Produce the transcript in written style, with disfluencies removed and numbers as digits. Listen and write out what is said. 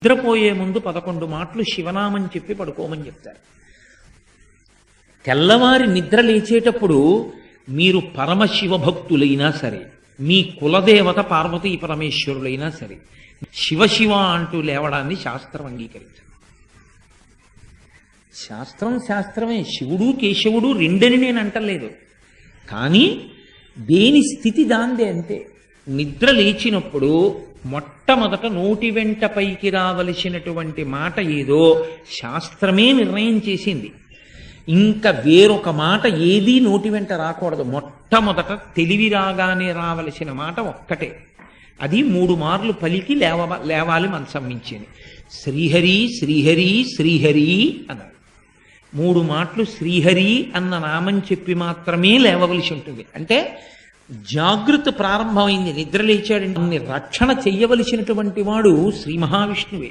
నిద్రపోయే ముందు 11 మాటలు శివనామం చెప్పి పడుకోమని చెప్తారు. తెల్లవారి నిద్ర లేచేటప్పుడు మీరు పరమశివ భక్తులైనా సరే, మీ కులదేవత పార్వతీ పరమేశ్వరులైనా సరే, శివ అంటూ లేవడాన్ని శాస్త్రం అంగీకరించదు. శాస్త్రమే. శివుడు కేశవుడు రెండని నేను అంటలేదు, కానీ దేని స్థితి దాందే అంతే. నిద్ర లేచినప్పుడు మొట్టమొదట నోటి వెంట పైకి రావలసినటువంటి మాట ఏదో శాస్త్రమే నిర్ణయం చేసింది. ఇంకా వేరొక మాట ఏదీ నోటి వెంట రాకూడదు. మొట్టమొదట తెలివి రాగానే రావలసిన మాట ఒక్కటే, అది 3 మార్లు పలికి లేవాలి మనసం మించింది. శ్రీహరి శ్రీహరి శ్రీహరి అన్నారు. 3 మాటలు శ్రీహరి అన్న నామం చెప్పి మాత్రమే లేవవలసి ఉంటుంది. అంటే జాగృత ప్రారంభమైంది. నిద్ర లేచాడంటే రక్షణ చెయ్యవలసినటువంటి వాడు శ్రీ మహావిష్ణువే.